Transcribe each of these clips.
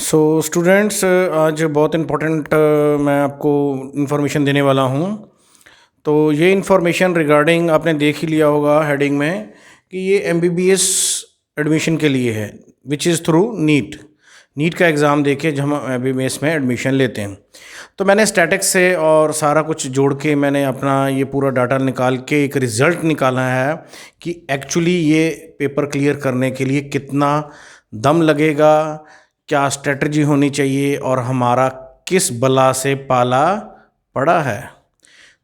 So students, आज बहुत important मैं आपको इन्फॉर्मेशन देने वाला हूँ। तो ये इन्फॉर्मेशन रिगार्डिंग आपने देख ही लिया होगा हेडिंग में कि ये एमबीबीएस एडमिशन के लिए है, विच इज़ थ्रू नीट का एग्ज़ाम देके जब हम एमबीबीएस में एडमिशन लेते हैं। तो मैंने स्टैटिक्स से और सारा कुछ जोड़ के मैंने अपना ये पूरा डाटा निकाल के एक रिज़ल्ट निकाला है कि एक्चुअली ये पेपर क्लियर करने के लिए कितना दम लगेगा, क्या स्ट्रेटजी होनी चाहिए और हमारा किस बला से पाला पड़ा है।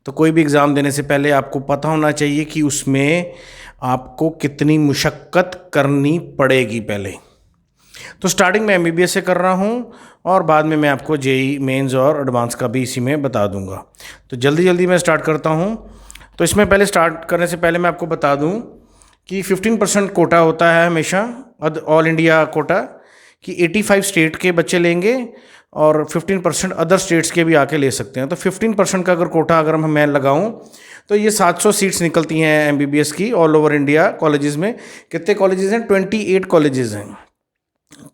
तो कोई भी एग्ज़ाम देने से पहले आपको पता होना चाहिए कि उसमें आपको कितनी मुशक्क़त करनी पड़ेगी पहले। तो स्टार्टिंग में एमबीबीएस से कर रहा हूँ और बाद में मैं आपको जेई मेंस और एडवांस का भी इसी में बता दूंगा। तो जल्दी मैं स्टार्ट करता हूँ। तो इसमें पहले स्टार्ट करने से पहले मैं आपको बता दूँ कि 15% कोटा होता है हमेशा, ऑल इंडिया कोटा, कि 85 स्टेट के बच्चे लेंगे और 15% अदर स्टेट्स के भी आके ले सकते हैं। तो 15% का अगर कोटा अगर मैं लगाऊं तो ये 700 सीट्स निकलती हैं एमबीबीएस की ऑल ओवर इंडिया कॉलेजेस में। कितने कॉलेजेस हैं? 28 कॉलेजेस हैं,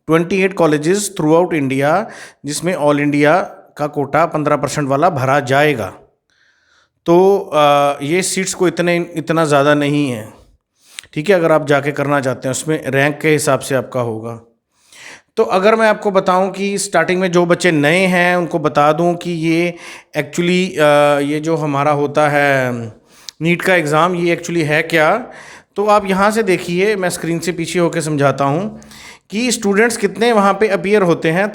28 कॉलेजेस थ्रू आउट इंडिया, जिसमें ऑल इंडिया का कोटा 15% वाला भरा जाएगा। तो ये सीट्स को इतना ज़्यादा नहीं है, ठीक है। अगर आप जाके करना चाहते हैं उसमें रैंक के हिसाब से आपका होगा। तो अगर मैं आपको बताऊं कि स्टार्टिंग में जो बच्चे नए हैं उनको बता दूं कि ये एक्चुअली ये जो हमारा होता है नीट का एग्ज़ाम, ये एक्चुअली है क्या। तो आप यहाँ से देखिए, मैं स्क्रीन से पीछे होकर समझाता हूँ कि स्टूडेंट्स कितने वहाँ पे अपीयर होते हैं।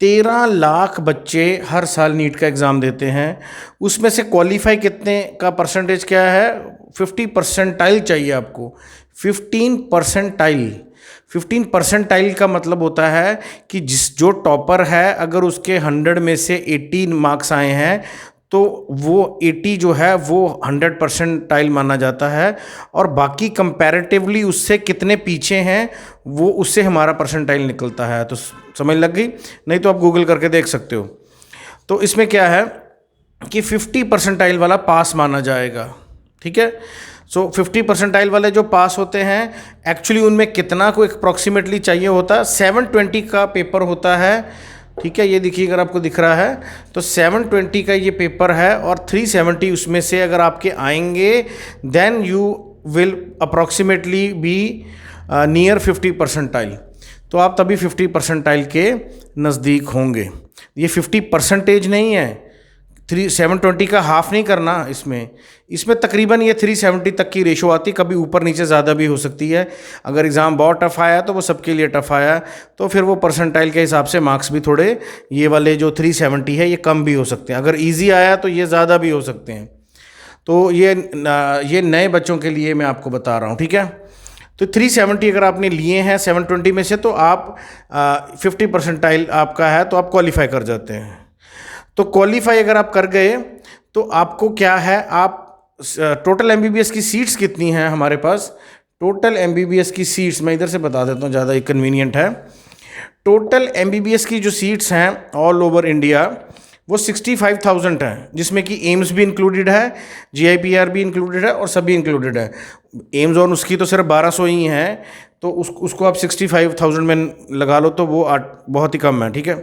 13 लाख बच्चे हर साल नीट का एग्ज़ाम देते हैं। उसमें से क्वालिफाई कितने का परसेंटेज क्या है? 50 परसेंटाइल चाहिए आपको। 15 परसेंटाइल का मतलब होता है कि जो टॉपर है, अगर उसके 100 में से 80 मार्क्स आए हैं तो वो 80 जो है वो 100 परसेंटाइल माना जाता है, और बाकी कंपैरेटिवली उससे कितने पीछे हैं वो उससे हमारा परसेंटाइल निकलता है। तो समझ लग गई? नहीं तो आप गूगल करके देख सकते हो। तो इसमें क्या है कि 50 परसेंटाइल वाला पास माना जाएगा, ठीक है। सो 50 परसेंटाइल वाले जो पास होते हैं एक्चुअली उनमें कितना को अप्रॉक्सीमेटली चाहिए होता है? 720 का पेपर होता है, ठीक है। ये देखिए, अगर आपको दिख रहा है तो 720 का ये पेपर है, और 370 उसमें से अगर आपके आएंगे then you will approximately be near 50 percentile. तो आप तभी 50 परसेंटाइल के नज़दीक होंगे। ये 50 परसेंटेज नहीं है, 720 का हाफ नहीं करना। इसमें तकरीबन ये 370 तक की रेशो आती है, कभी ऊपर नीचे ज़्यादा भी हो सकती है। अगर एग्ज़ाम बहुत टफ आया तो वो सबके लिए टफ आया, तो फिर वो परसेंटाइल के हिसाब से मार्क्स भी थोड़े, ये वाले जो 370 है ये कम भी हो सकते हैं। अगर इजी आया तो ये ज़्यादा भी हो सकते हैं। तो ये नए बच्चों के लिए मैं आपको बता रहा हूँ, ठीक है। तो 370 अगर आपने लिए हैं 720 में से, तो आप 50 परसेंटाइल आपका है तो आप क्वालिफाई कर जाते हैं। तो क्वालिफाई अगर आप कर गए तो आपको क्या है, आप टोटल एमबीबीएस की सीट्स कितनी हैं हमारे पास? टोटल एमबीबीएस की सीट्स मैं इधर से बता देता हूँ, ज़्यादा कन्वीनियंट है। टोटल एमबीबीएस की जो सीट्स हैं ऑल ओवर इंडिया वो 65,000 हैं, जिसमें कि एम्स भी इंक्लूडेड है, जीआईपीआर भी इंक्लूडेड है और सभी इंक्लूडेड है। एम्स और उसकी तो सिर्फ 1200 ही है, तो उसको आप 65,000 में लगा लो तो वो बहुत ही कम है, ठीक है।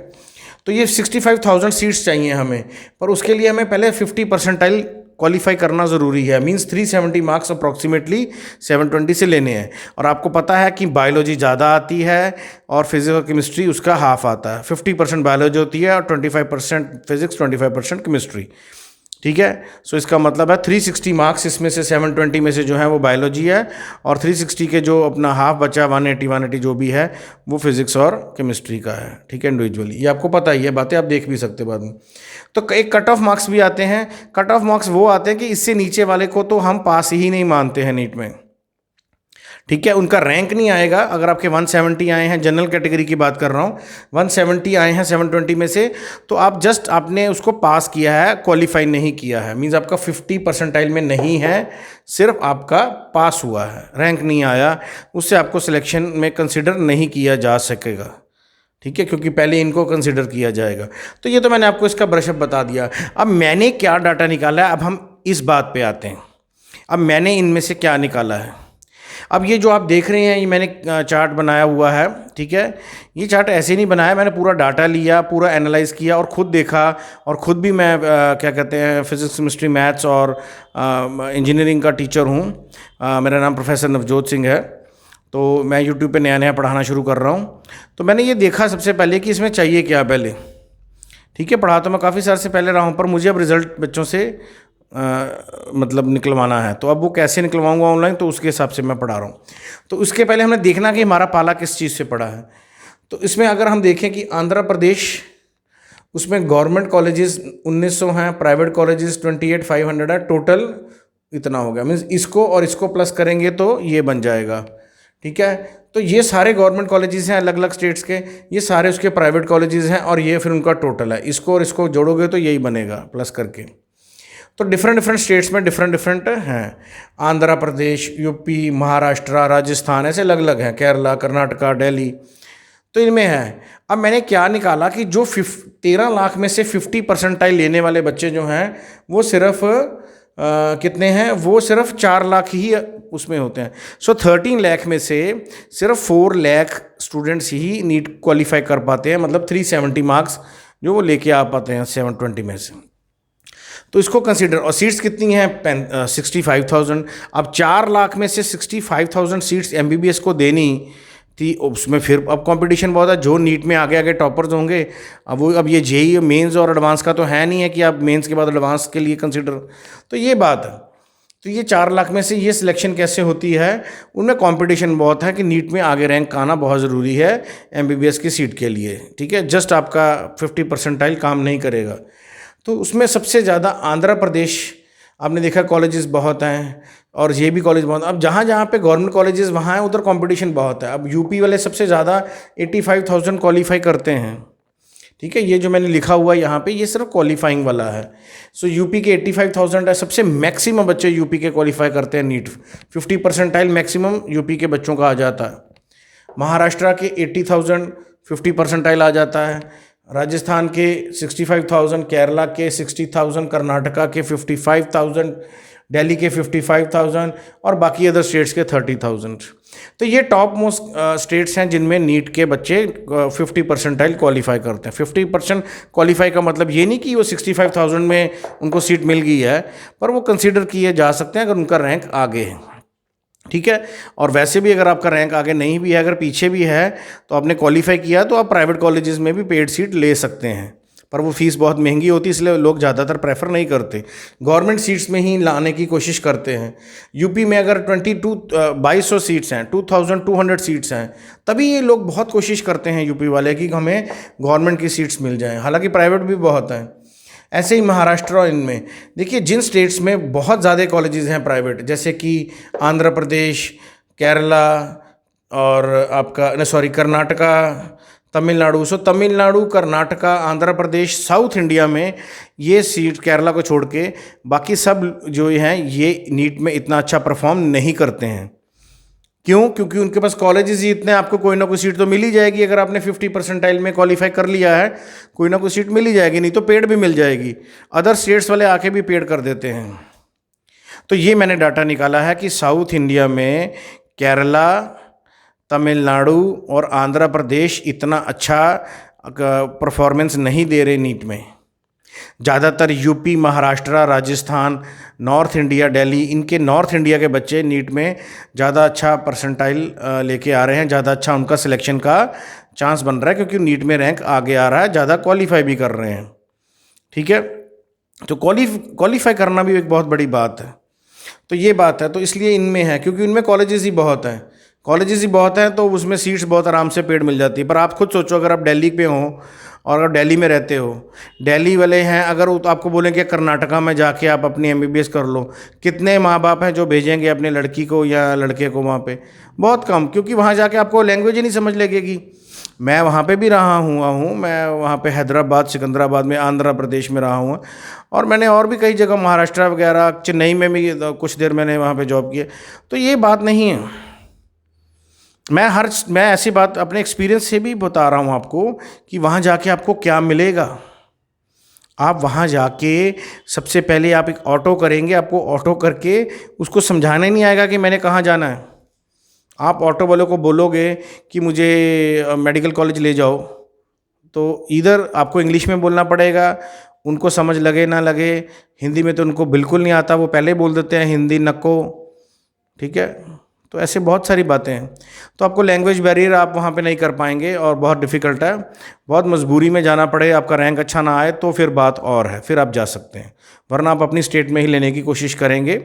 तो ये 65,000 सीट्स चाहिए हमें, पर उसके लिए हमें पहले 50 परसेंटाइल क्वालिफाई करना ज़रूरी है। मींस 370 मार्क्स अप्रॉक्सीमेटली 720 से लेने हैं। और आपको पता है कि बायोलॉजी ज़्यादा आती है और फिजिक्स और केमिस्ट्री उसका हाफ आता है। 50% बायोलॉजी होती है और 25% फिजिक्स, 25% केमिस्ट्री, ठीक है। सो इसका मतलब है 360 मार्क्स, इसमें से 720 में से जो है वो बायोलॉजी है, और 360 के जो अपना हाफ बचा 180 जो भी है वो फिजिक्स और केमिस्ट्री का है, ठीक है, इंडिविजुअली। ये आपको पता ही है, बातें आप देख भी सकते बाद में। तो एक कट ऑफ मार्क्स भी आते हैं। कट ऑफ मार्क्स वो आते हैं कि इससे नीचे वाले को तो हम पास ही नहीं मानते हैं नीट में, ठीक है। उनका रैंक नहीं आएगा। अगर आपके 170 आए हैं, जनरल कैटेगरी की बात कर रहा हूँ, 170 आए हैं 720 में से, तो आप जस्ट आपने उसको पास किया है, क्वालिफाई नहीं किया है। मींस आपका 50 परसेंटाइल में नहीं है, सिर्फ आपका पास हुआ है, रैंक नहीं आया, उससे आपको सिलेक्शन में कंसिडर नहीं किया जा सकेगा, ठीक है, क्योंकि पहले इनको कंसिडर किया जाएगा। तो ये तो मैंने आपको इसका ब्रशअप बता दिया। अब मैंने क्या डाटा निकाला है, अब हम इस बात पे आते हैं। अब मैंने इनमें से क्या निकाला है? अब ये जो आप देख रहे हैं, ये मैंने चार्ट बनाया हुआ है, ठीक है। ये चार्ट ऐसे नहीं बनाया, मैंने पूरा डाटा लिया, पूरा एनालाइज किया और ख़ुद देखा, और ख़ुद भी मैं क्या कहते हैं फिज़िक्स, केमिस्ट्री, मैथ्स और इंजीनियरिंग का टीचर हूँ। मेरा नाम प्रोफेसर नवजोत सिंह है। तो मैं यूट्यूब पे नया नया पढ़ाना शुरू कर रहा हूँ। तो मैंने ये देखा सबसे पहले कि इसमें चाहिए क्या पहले, ठीक है। पढ़ा तो मैं काफ़ी साल से पहले रहा हूँ, पर मुझे अब रिज़ल्ट बच्चों से मतलब निकलवाना है। तो अब वो कैसे निकलवाऊंगा ऑनलाइन, तो उसके हिसाब से मैं पढ़ा रहा हूँ। तो उसके पहले हमने देखना कि हमारा पाला किस चीज़ से पड़ा है। तो इसमें अगर हम देखें कि आंध्र प्रदेश, उसमें गवर्नमेंट कॉलेजेस 1900 हैं, प्राइवेट कॉलेजेस 28,500 है, टोटल इतना हो गया। मीन्स इसको और इसको प्लस करेंगे तो ये बन जाएगा, ठीक है। तो ये सारे गवर्नमेंट कॉलेजेस हैं अलग अलग स्टेट्स के, ये सारे उसके प्राइवेट कॉलेजेस हैं, और ये फिर उनका टोटल है। इसको और इसको जोड़ोगे तो यही बनेगा प्लस करके। तो डिफरेंट डिफरेंट स्टेट्स में डिफरेंट डिफरेंट हैं, आंध्र प्रदेश, यूपी, महाराष्ट्र, राजस्थान, ऐसे अलग अलग हैं, केरला, कर्नाटका, दिल्ली, तो इनमें है। अब मैंने क्या निकाला कि जो 13 लाख में से 50 परसेंटाइल लेने वाले बच्चे जो हैं वो सिर्फ कितने हैं, वो सिर्फ 4 लाख ही उसमें होते हैं। सो 13 लाख में से सिर्फ 4 लाख स्टूडेंट्स ही नीट क्वालिफाई कर पाते हैं, मतलब 370 मार्क्स जो वो लेके आ पाते हैं 720 में से। तो इसको कंसीडर, और सीट्स कितनी हैं 65,000। अब 4 लाख में से 65,000 सीट्स एमबीबीएस को देनी थी, उसमें फिर अब कंपटीशन बहुत है। जो नीट में आगे आगे टॉपर्स होंगे, अब ये जेई मेंस और एडवांस का तो है नहीं है कि आप मेंस के बाद एडवांस के लिए कंसीडर, तो ये बात है। तो ये 4 लाख में से ये सिलेक्शन कैसे होती है, उनमें कंपटीशन बहुत है कि नीट में आगे रैंक आना बहुत ज़रूरी है एमबीबीएस की सीट के लिए, ठीक है। जस्ट आपका 50 परसेंटाइल काम नहीं करेगा। तो उसमें सबसे ज़्यादा आंध्र प्रदेश, आपने देखा कॉलेजेस बहुत हैं, और ये भी कॉलेज बहुत। अब जहाँ जहाँ पे गवर्नमेंट कॉलेजेस वहाँ है उधर कंपटीशन बहुत है। अब यूपी वाले सबसे ज़्यादा 85,000 क्वालिफाई करते हैं, ठीक है। ये जो मैंने लिखा हुआ है यहाँ पे, ये सिर्फ क्वालिफाइंग वाला है। सो यूपी के 85,000 है, सबसे मैक्सिमम बच्चे यूपी के क्वालिफाई करते हैं नीट। 50 परसेंटाइल मैक्सिमम यूपी के बच्चों का आ जाता है। महाराष्ट्र के 80,000 50 परसेंटाइल आ जाता है। राजस्थान के 65,000, केरला के 60,000, कर्नाटका के 55,000, दिल्ली के 55,000, और बाकी अदर स्टेट्स के 30,000। तो ये टॉप मोस्ट स्टेट्स हैं जिनमें नीट के बच्चे 50 परसेंटाइल क्वालिफाई करते हैं। 50% क्वालिफाई का मतलब ये नहीं कि वो 65,000 में उनको सीट मिल गई है, पर वो कंसीडर किए जा सकते हैं अगर उनका रैंक आगे है, ठीक है। और वैसे भी अगर आपका रैंक आगे नहीं भी है, अगर पीछे भी है, तो आपने क्वालिफाई किया तो आप प्राइवेट कॉलेजेस में भी पेड सीट ले सकते हैं, पर वो फीस बहुत महंगी होती है, इसलिए लोग ज़्यादातर प्रेफर नहीं करते, गवर्नमेंट सीट्स में ही लाने की कोशिश करते हैं। यूपी में अगर 2200 सीट्स हैं, 2200 सीट्स हैं, तभी ये लोग बहुत कोशिश करते हैं यूपी वाले कि हमें गवर्नमेंट की सीट्स मिल जाएँ, हालांकि प्राइवेट भी बहुत हैं। ऐसे ही महाराष्ट्र और इनमें देखिए, जिन स्टेट्स में बहुत ज़्यादा कॉलेजेस हैं प्राइवेट, जैसे कि आंध्र प्रदेश, केरला, और कर्नाटका, तमिलनाडु। सो तमिलनाडु, कर्नाटका, आंध्र प्रदेश, साउथ इंडिया में ये सीट, केरला को छोड़ के बाकी सब जो हैं ये नीट में इतना अच्छा परफॉर्म नहीं करते हैं। क्यों? क्योंकि उनके पास कॉलेजेस ही इतने, आपको कोई ना कोई सीट तो मिल ही जाएगी। अगर आपने 50 परसेंटाइल में क्वालिफाई कर लिया है, कोई ना कोई सीट मिल ही जाएगी, नहीं तो पेड भी मिल जाएगी। अदर स्टेट्स वाले आके भी पेड कर देते हैं। तो ये मैंने डाटा निकाला है कि साउथ इंडिया में केरला, तमिलनाडु और आंध्र प्रदेश इतना अच्छा परफॉर्मेंस नहीं दे रहे नीट में। ज़्यादातर UP, Maharashtra, Rajasthan, north India, Delhi, इनके नॉर्थ इंडिया के बच्चे नीट में ज़्यादा अच्छा परसेंटाइल लेके आ रहे हैं, ज़्यादा अच्छा उनका सिलेक्शन का चांस बन रहा है, क्योंकि नीट में रैंक आगे आ रहा है, ज़्यादा क्वालिफाई भी कर रहे हैं, ठीक है। तो क्वालिफाई करना भी एक बहुत बड़ी बात है। तो ये बात है, तो इसलिए इनमें है, क्योंकि इनमें कॉलेजेस ही बहुत हैं, तो उसमें सीट्स बहुत आराम से पेड मिल जाती है। पर आप खुद सोचो, अगर आप दिल्ली पे हो और अगर दिल्ली में रहते हो, दिल्ली वाले हैं, अगर वो तो आपको बोलेंगे कर्नाटका में जाके आप अपनी एमबीबीएस कर लो, कितने माँ बाप हैं जो भेजेंगे अपने लड़की को या लड़के को वहाँ पे? बहुत कम, क्योंकि वहाँ जाके आपको लैंग्वेज ही नहीं समझ लगेगी। मैं वहाँ पे भी रहा हूँ, मैं वहाँ पे हैदराबाद, सिकंदराबाद में, आंध्र प्रदेश में रहा हूँ, और मैंने और भी कई जगह, महाराष्ट्र वगैरह, चेन्नई में भी कुछ देर मैंने वहाँ पे जॉब किया। तो ये बात नहीं है। मैं ऐसी बात अपने एक्सपीरियंस से भी बता रहा हूँ आपको कि वहाँ जाके आपको क्या मिलेगा। आप वहाँ जाके सबसे पहले आप एक ऑटो करेंगे, आपको ऑटो करके उसको समझाना ही नहीं आएगा कि मैंने कहाँ जाना है। आप ऑटो वाले को बोलोगे कि मुझे मेडिकल कॉलेज ले जाओ, तो इधर आपको इंग्लिश में बोलना पड़ेगा, उनको समझ लगे ना लगे। हिंदी में तो उनको बिल्कुल नहीं आता, वो पहले ही बोल देते हैं हिंदी नको, ठीक है। तो ऐसे बहुत सारी बातें हैं। तो आपको लैंग्वेज बैरियर आप वहाँ पे नहीं कर पाएंगे और बहुत डिफ़िकल्ट है। बहुत मजबूरी में जाना पड़े, आपका रैंक अच्छा ना आए तो फिर बात और है, फिर आप जा सकते हैं, वरना आप अपनी स्टेट में ही लेने की कोशिश करेंगे।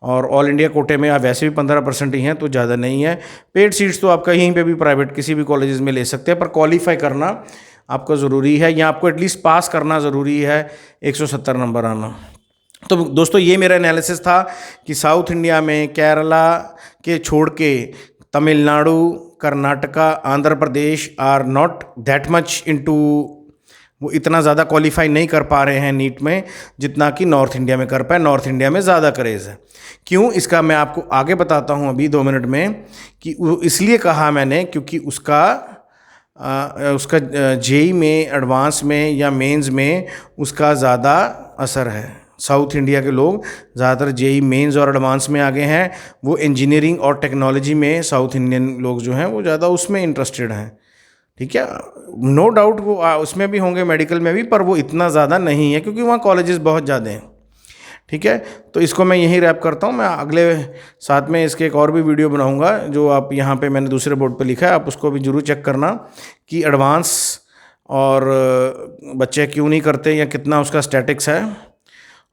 और ऑल इंडिया कोटे में आप वैसे भी 15% ही हैं, तो ज़्यादा नहीं है। पेड सीट्स तो आप कहीं पे भी प्राइवेट किसी भी कॉलेजेस में ले सकते हैं, पर क्वालिफाई करना आपको ज़रूरी है, या आपको एटलीस्ट पास करना ज़रूरी है, 170 नंबर आना। तो दोस्तों ये मेरा एनालिसिस था कि साउथ इंडिया में केरला के छोड़ के Tamil Nadu, Karnataka, Andhra Pradesh are not that much into, वो इतना ज़्यादा क्वालिफाई नहीं कर पा रहे हैं नीट में जितना कि नॉर्थ इंडिया में कर पाए। नॉर्थ इंडिया में ज़्यादा क्रेज़ है। क्यों, इसका मैं आपको आगे बताता हूँ अभी 2 मिनट में। कि इसलिए कहा मैंने क्योंकि उसका जेई में, एडवांस में या मेंस में उसका ज़्यादा असर है। साउथ इंडिया के लोग ज़्यादातर जेई मेंस और एडवांस में आगे हैं। वो इंजीनियरिंग और टेक्नोलॉजी में साउथ इंडियन लोग जो हैं वो ज़्यादा उसमें इंटरेस्टेड हैं, ठीक है। नो डाउट वो उसमें भी होंगे, मेडिकल में भी, पर वो इतना ज़्यादा नहीं है क्योंकि वहाँ कॉलेजेस बहुत ज़्यादा हैं, ठीक है। तो इसको मैं यहीं रैप करता हूँ। मैं अगले साथ में इसके एक और भी वीडियो बनाऊँगा, जो आप यहाँ पे मैंने दूसरे बोर्ड पे लिखा है, आप उसको भी ज़रूर चेक करना कि एडवांस और बच्चे क्यों नहीं करते, या कितना उसका स्टैटिक्स है,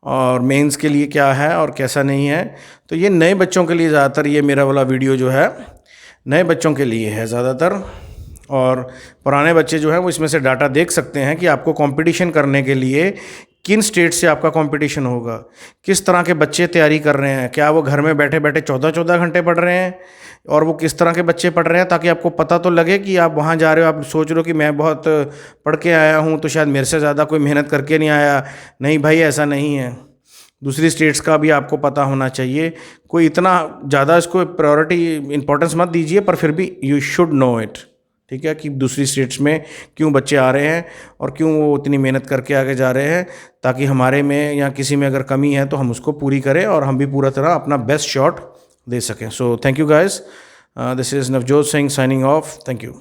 और मेंस के लिए क्या है और कैसा नहीं है। तो ये नए बच्चों के लिए ज़्यादातर, ये मेरा वाला वीडियो जो है नए बच्चों के लिए है ज़्यादातर। और पुराने बच्चे जो हैं वो इसमें से डाटा देख सकते हैं कि आपको कंपटीशन करने के लिए किन स्टेट से आपका कंपटीशन होगा, किस तरह के बच्चे तैयारी कर रहे हैं, क्या वो घर में बैठे बैठे 14-14 घंटे पढ़ रहे हैं, और वो किस तरह के बच्चे पढ़ रहे हैं, ताकि आपको पता तो लगे कि आप वहाँ जा रहे हो, आप सोच रहे हो कि मैं बहुत पढ़ के आया हूँ तो शायद मेरे से ज़्यादा कोई मेहनत करके नहीं आया। नहीं भाई, ऐसा नहीं है। दूसरी स्टेट्स का भी आपको पता होना चाहिए। कोई इतना ज़्यादा इसको प्रायोरिटी इंपॉर्टेंस मत दीजिए, पर फिर भी यू शुड नो इट, ठीक है, कि दूसरी स्टेट्स में क्यों बच्चे आ रहे हैं और क्यों वो इतनी मेहनत करके आगे जा रहे हैं, ताकि हमारे में या किसी में अगर कमी है तो हम उसको पूरी करें और हम भी पूरा तरह अपना बेस्ट शॉट दे सकें। So thank you guys, this is Navjot Singh signing off. Thank you.